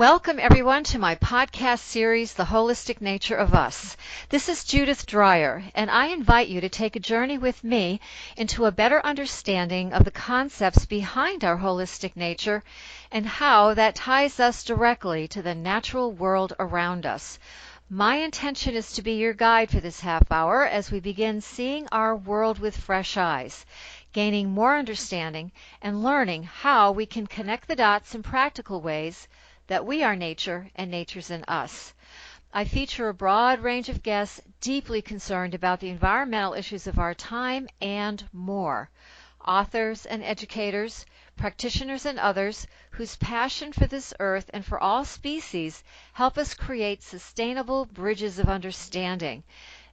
Welcome, everyone, to my podcast series, The Holistic Nature of Us. This is Judith Dreyer, and I invite you to take a journey with me into a better understanding of the concepts behind our holistic nature and how that ties us directly to the natural world around us. My intention is to be your guide for this half hour as we begin seeing our world with fresh eyes, gaining more understanding and learning how we can connect the dots in practical ways that we are nature and nature's in us. I feature a broad range of guests deeply concerned about the environmental issues of our time and more. Authors and educators, practitioners and others whose passion for this earth and for all species help us create sustainable bridges of understanding.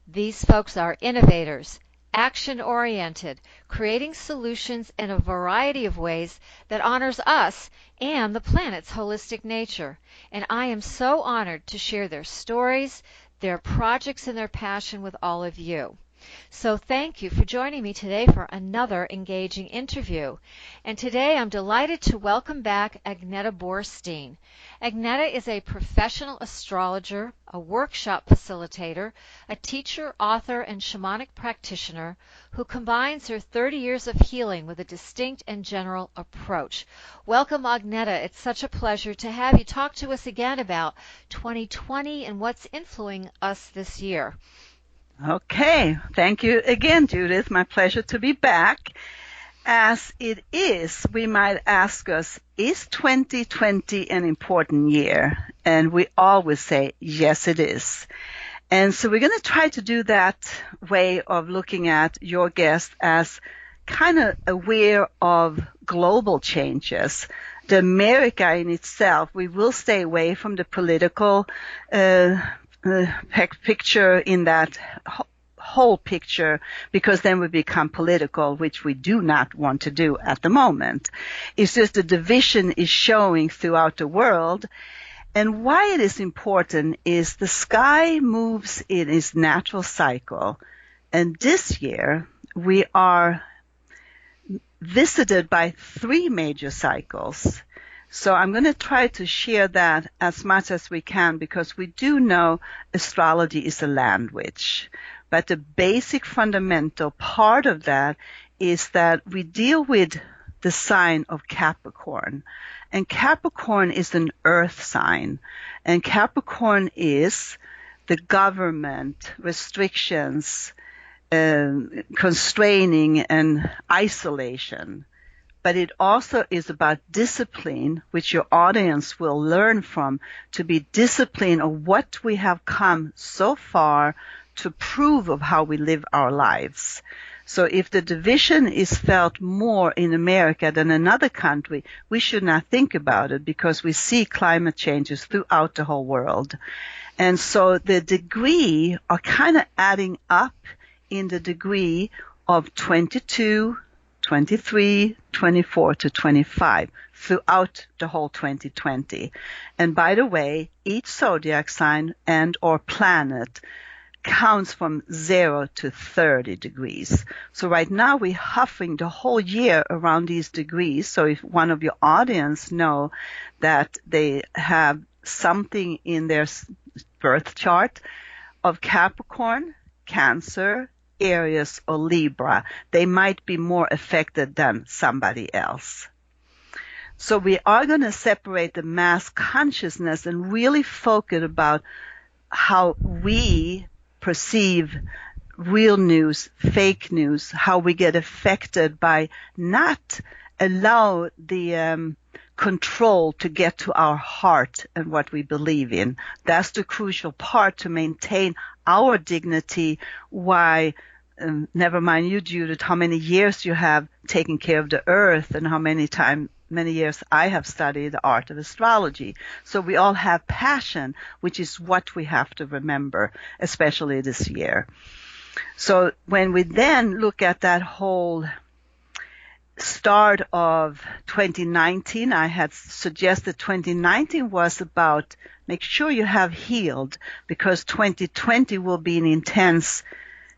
These folks are innovators, action-oriented, creating solutions in a variety of ways that honors us and the planet's holistic nature. And I am so honored to share their stories, their projects, and their passion with all of you. So thank you for joining me today for another engaging interview. And today I'm delighted to welcome back Agneta Borstein. Agneta is a professional astrologer, a workshop facilitator, a teacher, author, and shamanic practitioner who combines her 30 years of healing with a distinct and general approach. Welcome, Agneta. It's such a pleasure to have you talk to us again about 2020 and what's influencing us this year. Okay, thank you again, Judith. My pleasure to be back. As it is, we might ask us, is 2020 an important year? And we always say, yes, it is. And so we're going to try to do that way of looking at your guest as kind of aware of global changes. The America in itself, we will stay away from the political picture in that whole picture, because then we become political, which we do not want to do at the moment. It's just the division is showing throughout the world. And why it is important is the sky moves in its natural cycle. And this year we are visited by 3 major cycles. So I'm going to try to share that as much as we can, because we do know astrology is a language. But the basic fundamental part of that is that we deal with the sign of Capricorn. And Capricorn is an earth sign. And Capricorn is the government, restrictions, constraining and isolation. But it also is about discipline, which your audience will learn from, to be disciplined of what we have come so far to prove of how we live our lives. So if the division is felt more in America than another country, we should not think about it, because we see climate changes throughout the whole world. And so the degree are kind of adding up in the degree of 22, 23, 24 to 25 throughout the whole 2020. And by the way, each zodiac sign and or planet counts from 0 to 30 degrees. So right now we're hovering the whole year around these degrees. So if one of your audience know that they have something in their birth chart of Capricorn, Cancer, Aries, or Libra, they might be more affected than somebody else. So we are going to separate the mass consciousness and really focus about how we perceive real news, fake news, how we get affected by not allow the control to get to our heart and what we believe in. That's the crucial part to maintain our dignity. Why, never mind you, Judith, how many years you have taken care of the earth and how many years I have studied the art of astrology. So we all have passion, which is what we have to remember, especially this year. So when we then look at that whole start of 2019, I had suggested 2019 was about make sure you have healed, because 2020 will be an intense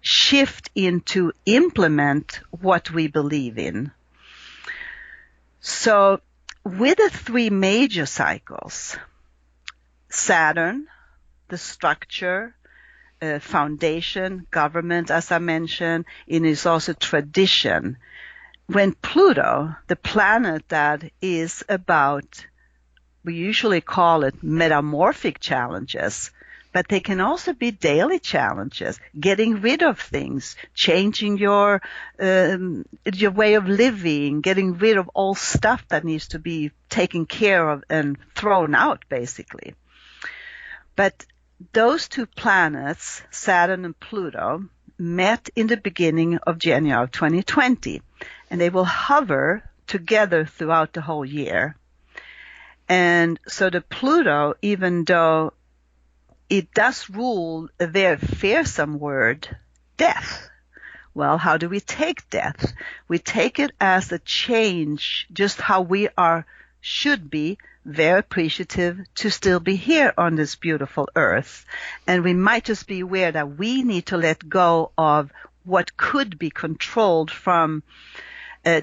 shift into implement what we believe in. So with the 3 major cycles, Saturn, the structure, foundation, government, as I mentioned, and it's also tradition. When Pluto, the planet that is about, we usually call it metamorphic challenges, but they can also be daily challenges, getting rid of things, changing your way of living, getting rid of all stuff that needs to be taken care of and thrown out, basically. But those two planets, Saturn and Pluto, met in the beginning of January of 2020, and they will hover together throughout the whole year. And so the Pluto, even though it does rule a very fearsome word, death. Well, how do we take death? We take it as a change, just how we should be very appreciative to still be here on this beautiful earth. And we might just be aware that we need to let go of what could be controlled from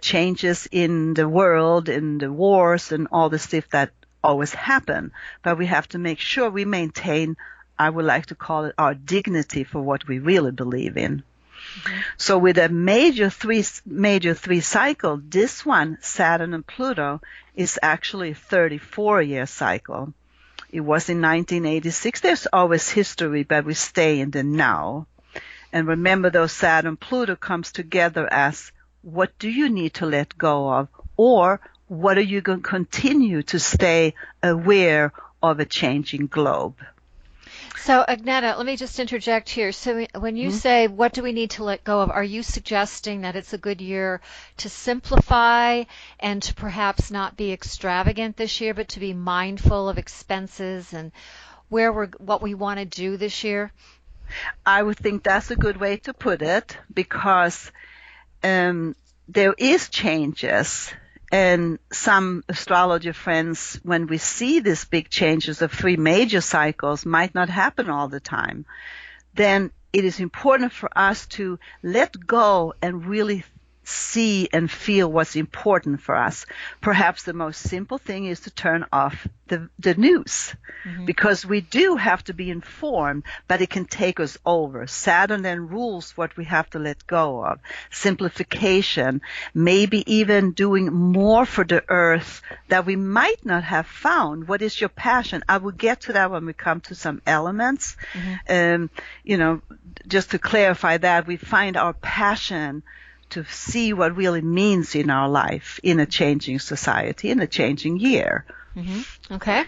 changes in the world, in the wars and all the stuff that always happen. But we have to make sure we maintain, I would like to call it, our dignity for what we really believe in. Mm-hmm. So with a major three cycle, this one, Saturn and Pluto, is actually a 34-year cycle. It was in 1986. There's always history, but we stay in the now. And remember, though, Saturn-Pluto comes together as, what do you need to let go of? Or what are you going to continue to stay aware of a changing globe? So, Agneta, let me just interject here. So when you say, what do we need to let go of, are you suggesting that it's a good year to simplify and to perhaps not be extravagant this year, but to be mindful of expenses and what we want to do this year? I would think that's a good way to put it, because there is changes. And some astrologer friends, when we see these big changes of 3 major cycles, might not happen all the time, then it is important for us to let go and really see and feel what's important for us. Perhaps the most simple thing is to turn off the news, because we do have to be informed, but it can take us over. Saturn then rules what we have to let go of. Simplification, maybe even doing more for the earth that we might not have found. What is your passion? I will get to that when we come to some elements. Just to clarify that, we find our passion to see what really means in our life, in a changing society, in a changing year. Okay.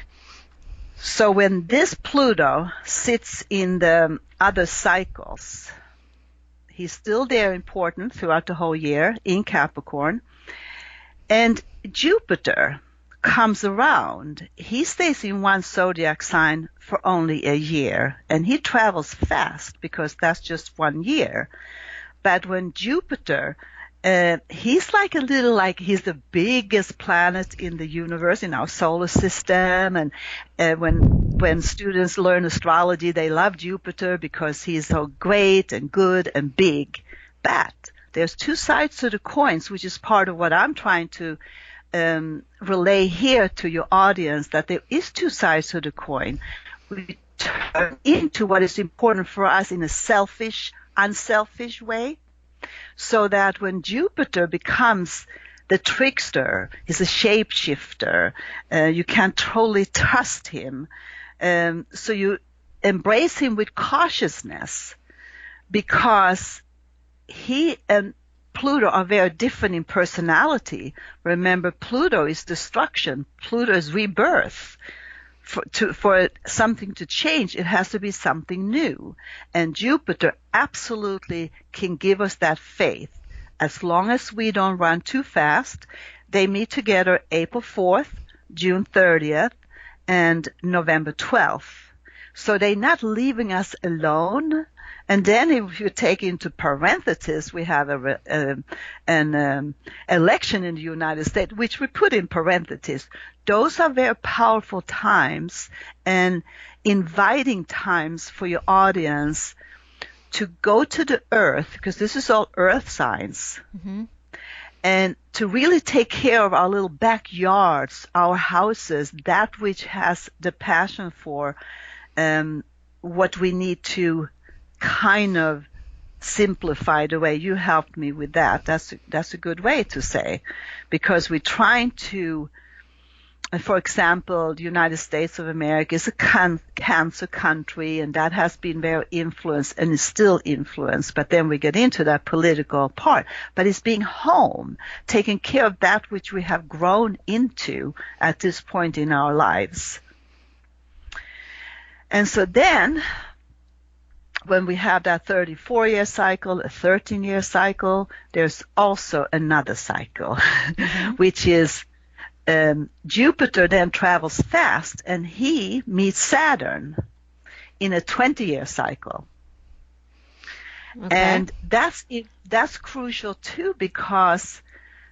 So when this Pluto sits in the other cycles, he's still there, important throughout the whole year in Capricorn. And Jupiter comes around. He stays in one zodiac sign for only a year, and he travels fast because that's just 1 year. But when Jupiter, he's he's the biggest planet in the universe, in our solar system. And when students learn astrology, they love Jupiter because he's so great and good and big. But there's 2 sides to the coins, which is part of what I'm trying to relay here to your audience, that there is 2 sides to the coin. We turn into what is important for us in a selfish, unselfish way, so that when Jupiter becomes the trickster, he's a shapeshifter, you can't totally trust him. So you embrace him with cautiousness, because he and Pluto are very different in personality. Remember, Pluto is destruction. Pluto is rebirth. For something to change, it has to be something new. And Jupiter absolutely can give us that faith. As long as we don't run too fast. They meet together April 4th, June 30th, and November 12th. So they're not leaving us alone. And then if you take into parentheses, we have an election in the United States, which we put in parentheses. Those are very powerful times and inviting times for your audience to go to the earth, because this is all earth signs, And to really take care of our little backyards, our houses, that which has the passion for what we need to kind of simplify the way you helped me with that. That's a good way to say, because we're trying to, for example, the United States of America is a cancer country, and that has been very influenced and is still influenced. But then we get into that political part. But it's being home, taking care of that which we have grown into at this point in our lives. And so then, when we have that 34-year cycle, a 13-year cycle, there's also another cycle, which is Jupiter then travels fast, and he meets Saturn in a 20-year cycle. Okay. And that's crucial too, because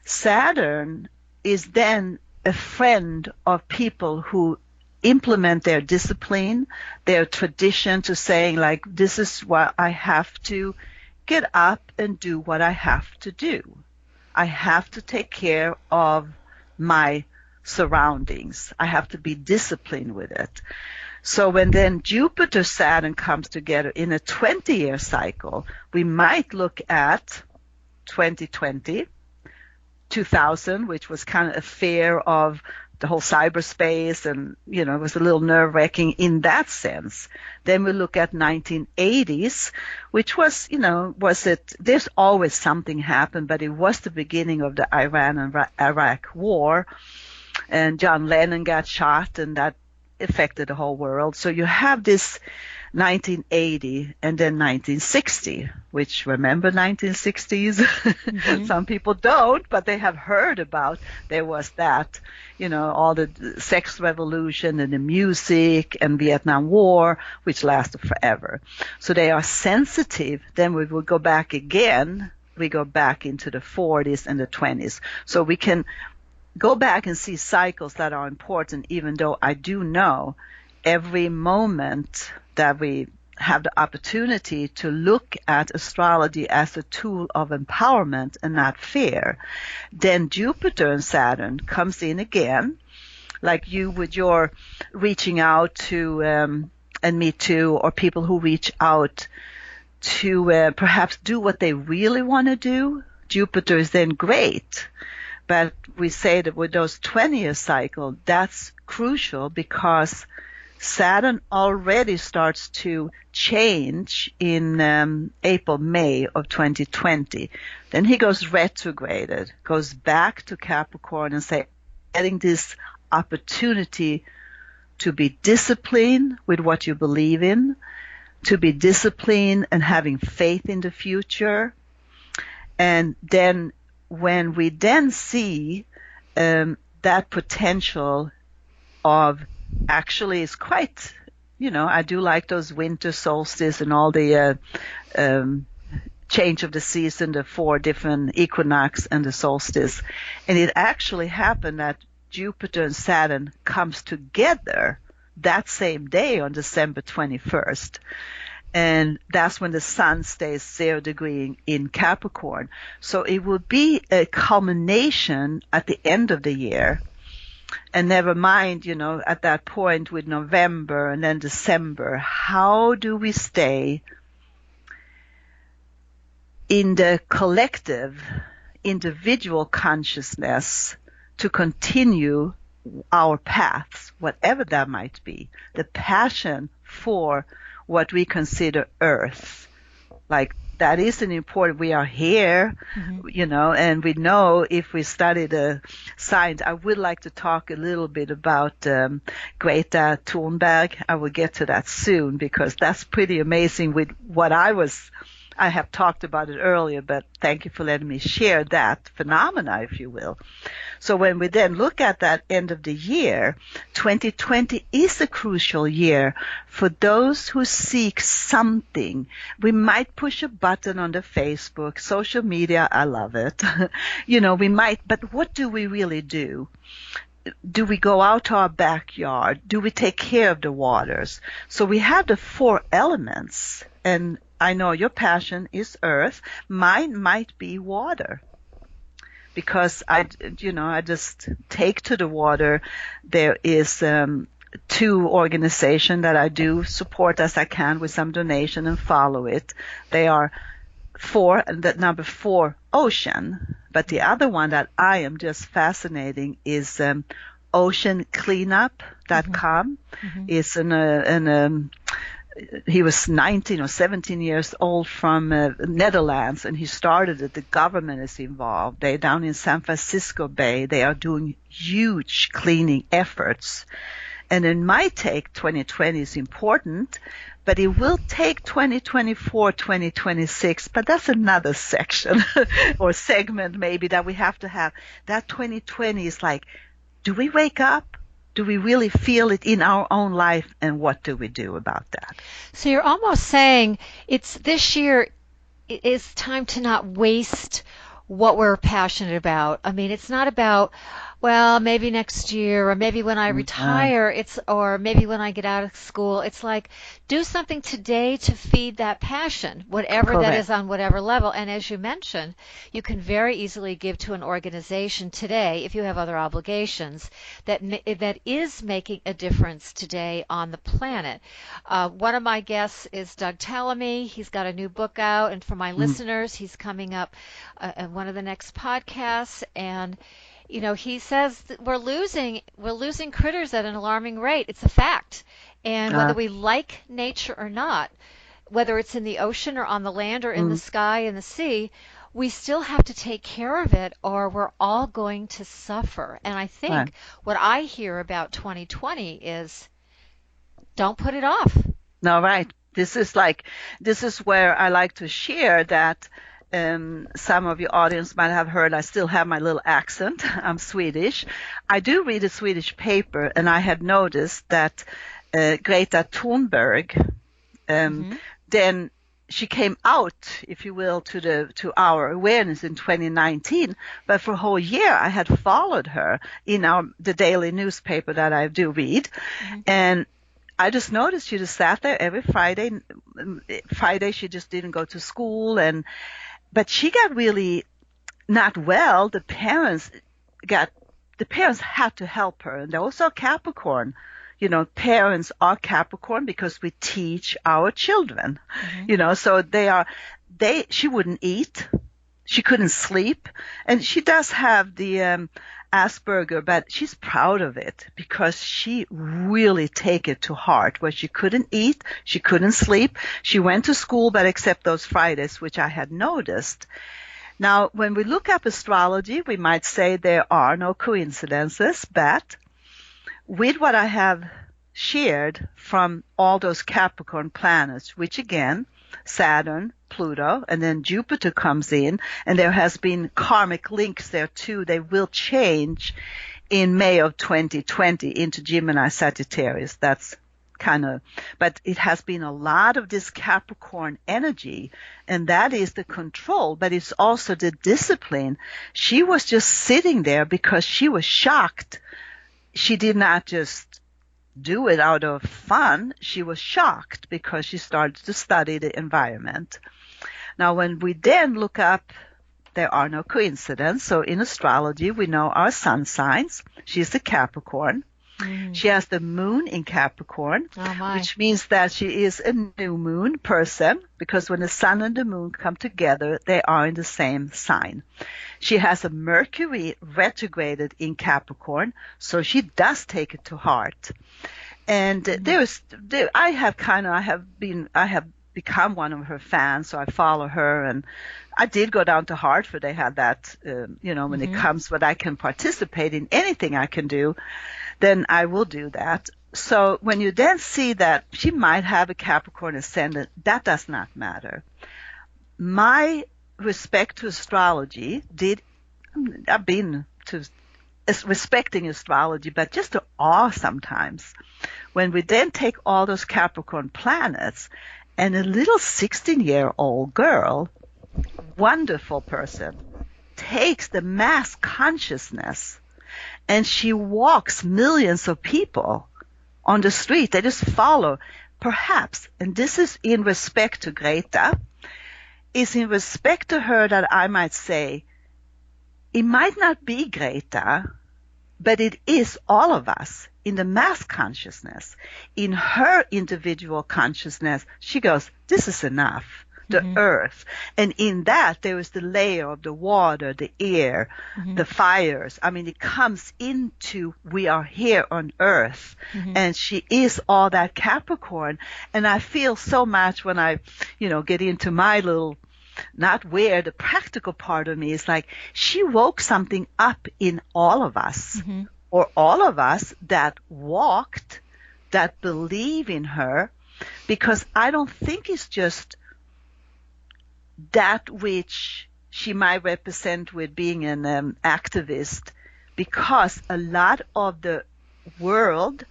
Saturn is then a friend of people who implement their discipline, their tradition, to saying, like, this is what I have to get up and do what I have to do. I have to take care of my surroundings. I have to be disciplined with it. So when then Jupiter Saturn comes together in a 20-year cycle, we might look at 2020, 2000, which was kind of a fear of the whole cyberspace, and, you know, it was a little nerve-wracking in that sense. Then we look at 1980s, which was, you know, there's always something happened, but it was the beginning of the Iran and Iraq war, and John Lennon got shot, and that affected the whole world. So you have this 1980 and then 1960, which, remember 1960s? Mm-hmm. Some people don't, but they have heard about. There was that, you know, all the sex revolution and the music and Vietnam War, which lasted forever. So they are sensitive. Then we will go back again. We go back into the 40s and the 20s. So we can go back and see cycles that are important, even though I do know every moment that we have the opportunity to look at astrology as a tool of empowerment and not fear, then Jupiter and Saturn comes in again, like you with your reaching out to, and me too, or people who reach out to perhaps do what they really want to do. Jupiter is then great. But we say that with those 20-year cycle, that's crucial, because Saturn already starts to change in April, May of 2020. Then he goes retrograded, goes back to Capricorn, and getting this opportunity to be disciplined with what you believe in, to be disciplined and having faith in the future. And then when we then see that potential of, actually is quite, you know, I do like those winter solstice and all the change of the season, the 4 different equinox and the solstice. And it actually happened that Jupiter and Saturn comes together that same day on December 21st. And that's when the sun stays 0 degree in Capricorn. So it will be a culmination at the end of the year. And never mind, you know, at that point with November and then December, how do we stay in the collective, individual consciousness to continue our paths, whatever that might be, the passion for what we consider Earth. Like, that is an important, we are here, you know, and we know if we study the science. I would like to talk a little bit about Greta Thunberg. I will get to that soon, because that's pretty amazing with what I have talked about it earlier, but thank you for letting me share that phenomena, if you will. So when we then look at that end of the year, 2020 is a crucial year for those who seek something. We might push a button on the Facebook, social media, I love it. You know, we might, but what do we really do? Do we go out to our backyard? Do we take care of the waters? So we have the 4 elements, and I know your passion is earth. Mine might be water. because I just take to the water. There is 2 organizations that I do support as I can with some donation and follow it. They are number 4, ocean. But the other one that I am just fascinating is oceancleanup.com. It's he was 19 or 17 years old from Netherlands, and he started it. The government is involved. They're down in San Francisco Bay. They are doing huge cleaning efforts. And in my take, 2020 is important, but it will take 2024, 2026. But that's another section or segment maybe that we have to have. That 2020 is like, do we wake up? Do we really feel it in our own life? And what do we do about that? So you're almost saying this year is time to not waste what we're passionate about. I mean, it's not about, well, maybe next year or maybe when I retire, or maybe when I get out of school. It's like, do something today to feed that passion, whatever Correct. that is on whatever level. And as you mentioned, you can very easily give to an organization today if you have other obligations that is making a difference today on the planet. One of my guests is Doug Tallamy. He's got a new book out, and for my listeners, he's coming up in one of the next podcasts, and he says that we're losing critters at an alarming rate. It's a fact. And whether we like nature or not, whether it's in the ocean or on the land or in the sky and the sea, we still have to take care of it or we're all going to suffer. And I think what I hear about 2020 is don't put it off. No, right. This is where I like to share that. Some of your audience might have heard I still have my little accent. I'm Swedish. I do read a Swedish paper, and I had noticed that Greta Thunberg, then she came out, if you will, to our awareness in 2019. But for a whole year, I had followed her in the daily newspaper that I do read, and I just noticed she just sat there every Friday. Friday, she just didn't go to school, but she got really not well. The parents had to help her, and they're also Capricorn. Parents are Capricorn because we teach our children. So she wouldn't eat, she couldn't sleep, and she does have the Asperger, but she's proud of it because she really take it to heart. Where she couldn't eat, she couldn't sleep. She went to school, but except those Fridays, which I had noticed. Now, when we look up astrology, we might say there are no coincidences, but with what I have shared from all those Capricorn planets, which again, Saturn, Pluto, and then Jupiter comes in, and there has been karmic links there too. They will change in May of 2020 into Gemini Sagittarius. That's but it has been a lot of this Capricorn energy, and that is the control, but it's also the discipline. She was just sitting there because she was shocked. She did not just do it out of fun. She was shocked because she started to study the environment. Now, when we then look up, there are no coincidences. So in astrology, we know our sun signs. She's a Capricorn. She has the moon in Capricorn, which means that she is a new moon person, because when the sun and the moon come together, they are in the same sign. She has a Mercury retrograded in Capricorn, so she does take it to heart. And I have become one of her fans, so I follow her, and I did go down to Hartford. They had that, when it comes what I can participate in, anything I can do, then I will do that. So when you then see that she might have a Capricorn ascendant, that does not matter. My respect to astrology I've been to respecting astrology, but just to awe sometimes. When we then take all those Capricorn planets and a little 16-year-old girl, wonderful person, takes the mass consciousness and she walks millions of people on the street. They just follow, perhaps, and this is in respect to Greta, is in respect to her that I might say, it might not be Greta, but it is all of us in the mass consciousness. In her individual consciousness, she goes, this is enough. The earth. And in that, there is the layer of the water, the air, the fires. I mean, it comes into, we are here on earth. And she is all that Capricorn. And I feel so much when I, get into my little, not where the practical part of me is like, she woke something up in all of us, or all of us that walked, that believe in her, because I don't think it's just that which she might represent with being an activist, because a lot of the world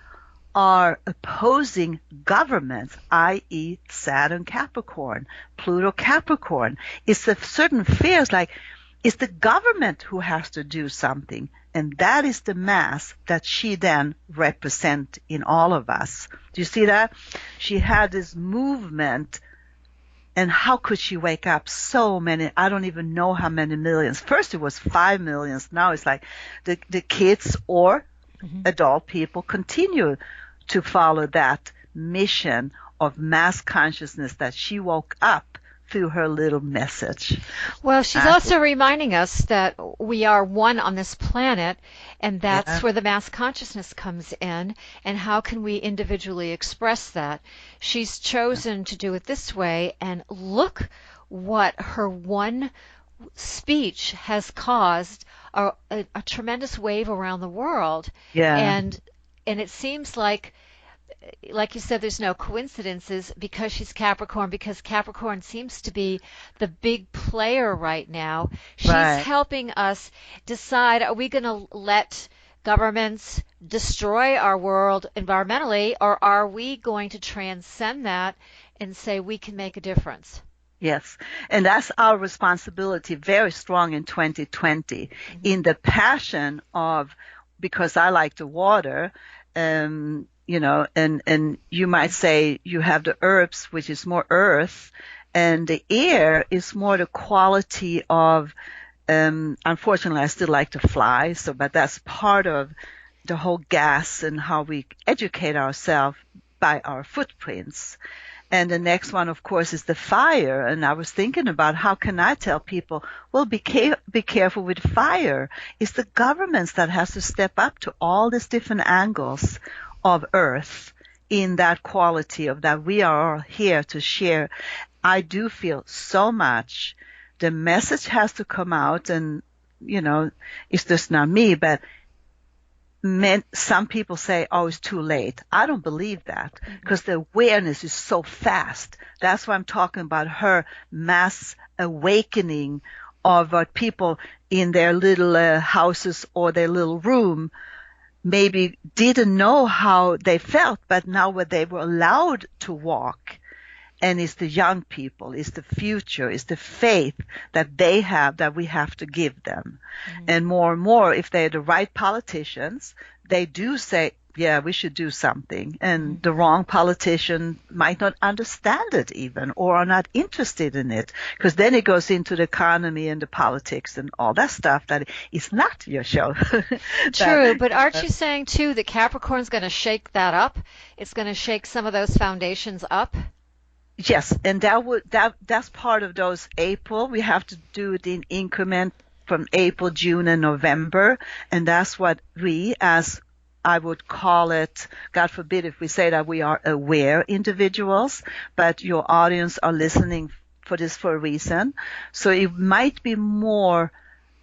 are opposing governments, i.e. Saturn Capricorn, Pluto Capricorn. It's a certain fears like it's the government who has to do something, and that is the mass that she then represent in all of us. Do you see that? She had this movement. And how could she wake up so many, I don't even know how many millions. First it was 5 million. Now it's like the kids or adult people continue to follow that mission of mass consciousness that she woke up through her little message. Well, she's also reminding us that we are one on this planet, and that's where the mass consciousness comes in, and how can we individually express that? She's chosen to do it this way, and look what her one speech has caused a tremendous wave around the world. And it seems like you said, there's no coincidences because she's Capricorn, because Capricorn seems to be the big player right now. She's helping us decide, are we going to let governments destroy our world environmentally, or are we going to transcend that and say we can make a difference? Yes, and that's our responsibility very strong in 2020, in the passion of, because I like the water, and you might say you have the herbs, which is more earth, and the air is more the quality of, unfortunately, I still like to fly, but that's part of the whole gas and how we educate ourselves by our footprints. And the next one, of course, is the fire. And I was thinking about how can I tell people, well, be careful with fire. It's the governments that has to step up to all these different angles of earth in that quality of that we are all here to share. I do feel so much the message has to come out, and it's just not me, but some people say, oh, it's too late. I don't believe that, because the awareness is so fast. That's why I'm talking about her mass awakening of what people in their little houses or their little room maybe didn't know how they felt, but now when they were allowed to walk, and it's the young people, it's the future, it's the faith that they have that we have to give them. And more, if they're the right politicians, they do say, yeah, we should do something. And the wrong politician might not understand it even, or are not interested in it, because then it goes into the economy and the politics and all that stuff that is not your show. True, but aren't you saying too that Capricorn's going to shake that up? It's going to shake some of those foundations up? Yes, and that's part of those April. We have to do it in increment from April, June, and November, and that's what we, as I would call it, God forbid if we say that we are aware individuals, but your audience are listening for this for a reason. So it might be more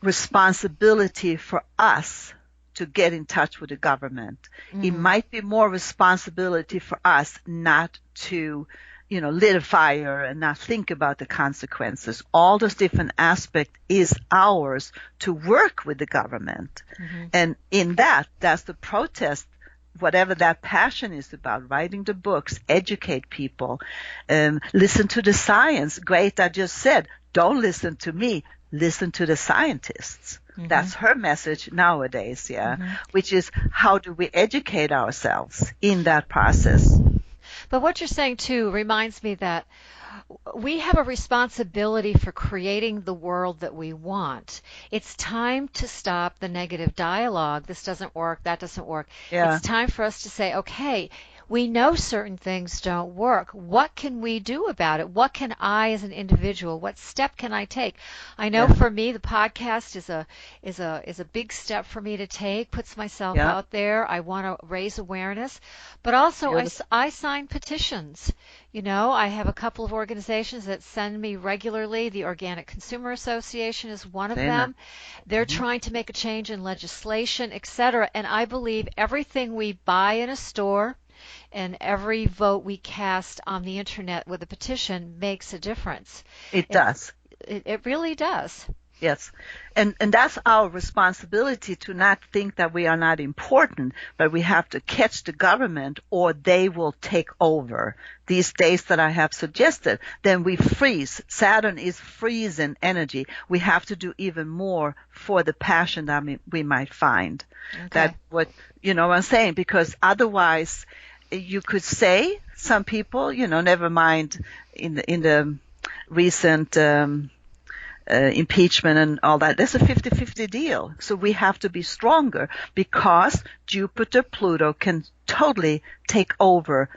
responsibility for us to get in touch with the government. It might be more responsibility for us not to lit a fire and not think about the consequences. All those different aspects is ours to work with the government. And in that's the protest, whatever that passion is about, writing the books, educate people, listen to the science. Great, I just said, don't listen to me, listen to the scientists. That's her message nowadays, which is how do we educate ourselves in that process. But what you're saying too reminds me that we have a responsibility for creating the world that we want. It's time to stop the negative dialogue. This doesn't work, that doesn't work. Yeah. It's time for us to say, okay, we know certain things don't work. What can we do about it? What can I as an individual, what step can I take? I know Yeah. for me the podcast is a big step for me to take, puts myself Yeah. out there. I want to raise awareness, but also Beautiful. I sign petitions. I have a couple of organizations that send me regularly. The Organic Consumer Association is one of Dana. them. They're Mhm. trying to make a change in legislation, etc. And I believe everything we buy in a store and every vote we cast on the internet with a petition makes a difference. It It's, does. it really does. Yes. And that's our responsibility to not think that we are not important, but we have to catch the government or they will take over. These days that I have suggested, then we freeze. Saturn is freezing energy. We have to do even more for the passion that we might find. Okay. That what, what I'm saying? Because otherwise you could say some people, never mind in the recent, impeachment and all that. There's a 50-50 deal. So we have to be stronger because Jupiter, Pluto can totally take over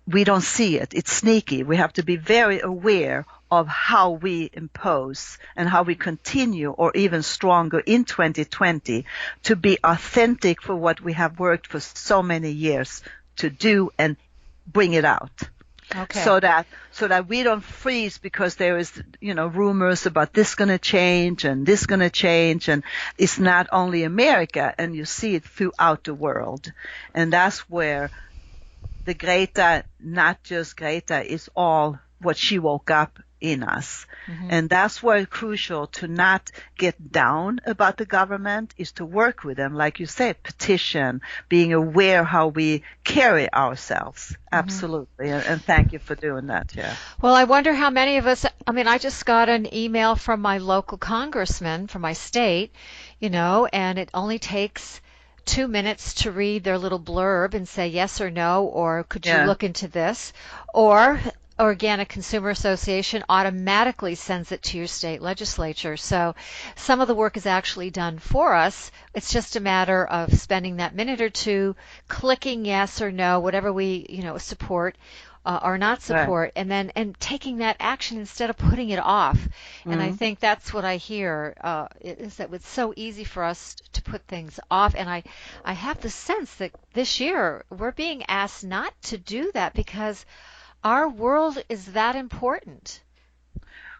we don't see it. It's sneaky. We have to be very aware of how we impose and how we continue or even stronger in 2020 to be authentic for what we have worked for so many years to do and bring it out. Okay. So that we don't freeze because there is, rumors about this going to change and this going to change. And it's not only America, and you see it throughout the world. And that's where the Greta, not just Greta, is all what she woke up in us. Mm-hmm. And that's why it's crucial to not get down about the government, is to work with them, like you say, petition, being aware how we carry ourselves. Mm-hmm. Absolutely. And thank you for doing that. Yeah. Well, I wonder how many of us, I just got an email from my local congressman from my state, and it only takes 2 minutes to read their little blurb and say yes or no, or could you look into this? Or Organic Consumer Association automatically sends it to your state legislature. So some of the work is actually done for us. It's just a matter of spending that minute or two, clicking yes or no, whatever we, support or not support, right. and taking that action instead of putting it off. Mm-hmm. And I think that's what I hear, is that it's so easy for us to put things off. And I have the sense that this year we're being asked not to do that because our world is that important.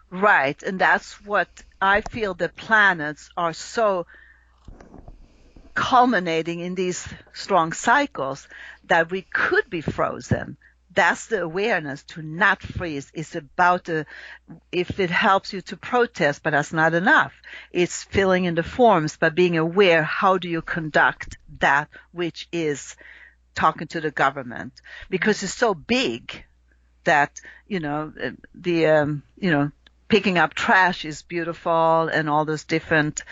Right. And that's what I feel the planets are so culminating in these strong cycles that we could be frozen. That's the awareness to not freeze. It's about if it helps you to protest, but that's not enough. It's filling in the forms, but being aware, how do you conduct that which is talking to the government? Because it's so big that, picking up trash is beautiful and all those different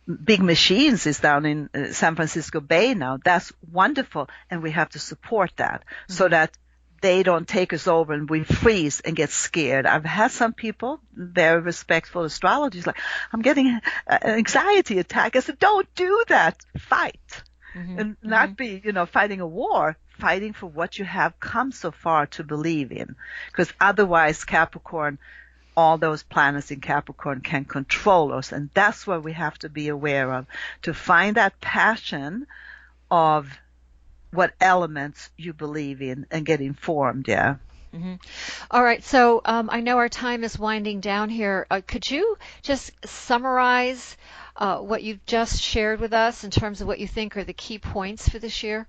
big machines is down in San Francisco Bay now. That's wonderful. And we have to support that so that they don't take us over and we freeze and get scared. I've had some people, very respectful astrologers, like, I'm getting an anxiety attack. I said, don't do that. Fight. Mm-hmm. And not be, fighting a war, fighting for what you have come so far to believe in. Because otherwise, Capricorn, all those planets in Capricorn can control us. And that's what we have to be aware of, to find that passion of what elements you believe in and get informed. Yeah. Mm-hmm. All right. So I know our time is winding down here. Could you just summarize what you've just shared with us in terms of what you think are the key points for this year?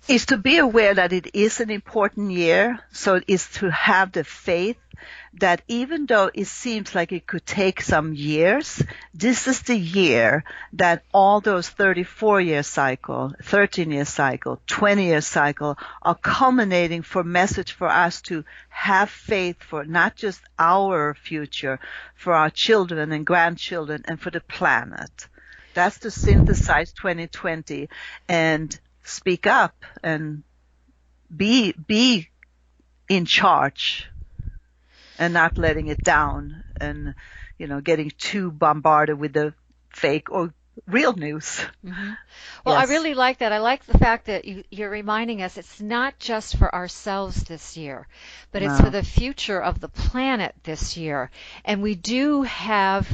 Is to be aware that it is an important year. So it is to have the faith that even though it seems like it could take some years, this is the year that all those 34-year cycle, 13-year cycle, 20-year cycle are culminating for message for us to have faith for not just our future, for our children and grandchildren and for the planet. That's to synthesize 2020. And speak up and be in charge and not letting it down and, getting too bombarded with the fake or real news. Mm-hmm. Well, I really like that. I like the fact that you're reminding us it's not just for ourselves this year, but it's for the future of the planet this year. And we do have,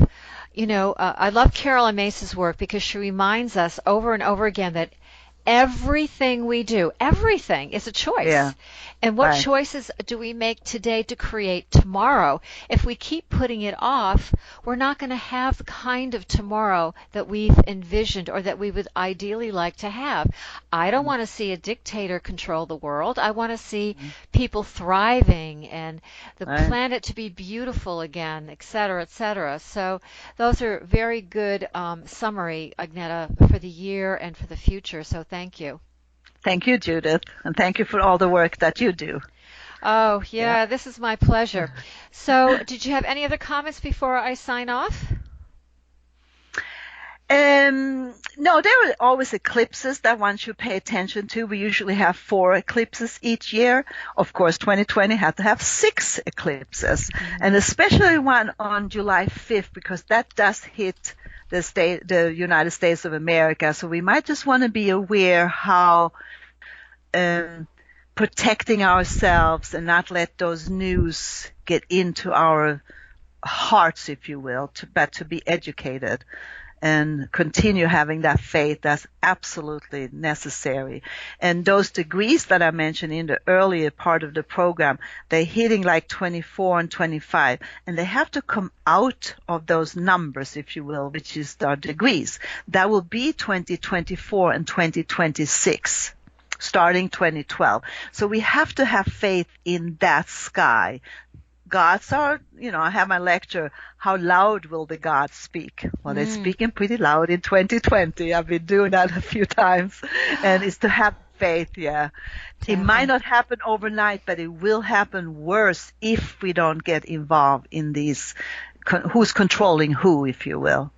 I love Carolyn Mace's work because she reminds us over and over again that everything we do, everything is a choice. Yeah. And what choices do we make today to create tomorrow? If we keep putting it off, we're not going to have the kind of tomorrow that we've envisioned or that we would ideally like to have. I don't want to see a dictator control the world. I want to see people thriving and the planet to be beautiful again, et cetera, et cetera. So those are very good summary, Agneta, for the year and for the future. So thank you. Thank you, Judith, and thank you for all the work that you do. Oh, yeah, this is my pleasure. So did you have any other comments before I sign off? No, there are always eclipses that one should pay attention to. We usually have 4 eclipses each year. Of course, 2020 had to have 6 eclipses, and especially one on July 5th because that does hit the United States of America. So we might just want to be aware how protecting ourselves and not let those news get into our hearts, if you will, but to be educated and continue having that faith. That's absolutely necessary. And those degrees that I mentioned in the earlier part of the program, they're hitting like 24 and 25, and they have to come out of those numbers, if you will, which is our degrees. That will be 2024 and 2026. Starting 2012. So we have to have faith in that sky. Gods are, I have my lecture, how loud will the gods speak? Well, they're speaking pretty loud in 2020. I've been doing that a few times. And it's to have faith, yeah. It might not happen overnight, but it will happen worse if we don't get involved in these, who's controlling who, if you will.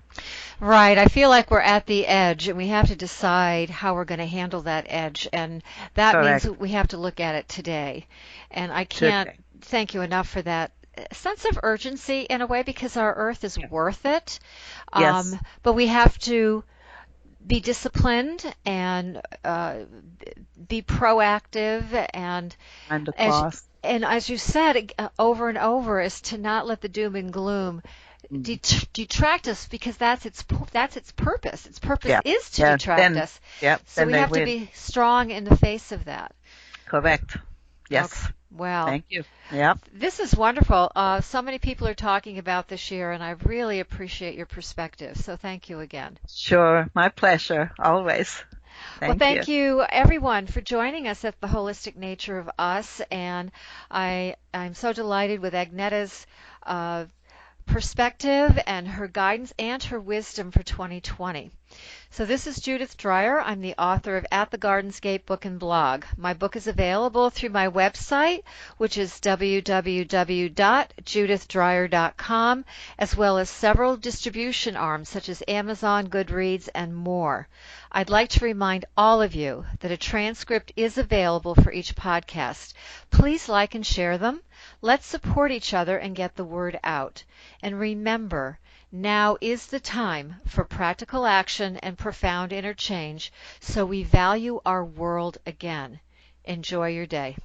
Right. I feel like we're at the edge, and we have to decide how we're going to handle that edge, and that means we have to look at it today. And I can't thank you enough for that sense of urgency in a way, because our Earth is worth it. Yes. But we have to be disciplined and be proactive and as you said over and over, is to not let the doom and gloom detract us, because that's its purpose. Its purpose is to detract us. So we have to be strong in the face of that. Correct. Yes. Okay. Well, thank you. Yeah. This is wonderful. So many people are talking about this year, and I really appreciate your perspective. So thank you again. Sure. My pleasure. Always. Thank you everyone for joining us at the Holistic Nature of Us. And I'm so delighted with Agneta's perspective and her guidance and her wisdom for 2020. So this is Judith Dreyer. I'm the author of At the Gardenscape book and blog. My book is available through my website, which is www.judithdreyer.com, as well as several distribution arms such as Amazon, Goodreads, and more. I'd like to remind all of you that a transcript is available for each podcast. Please like and share them. Let's support each other and get the word out. And remember, now is the time for practical action and profound interchange, so we value our world again. Enjoy your day.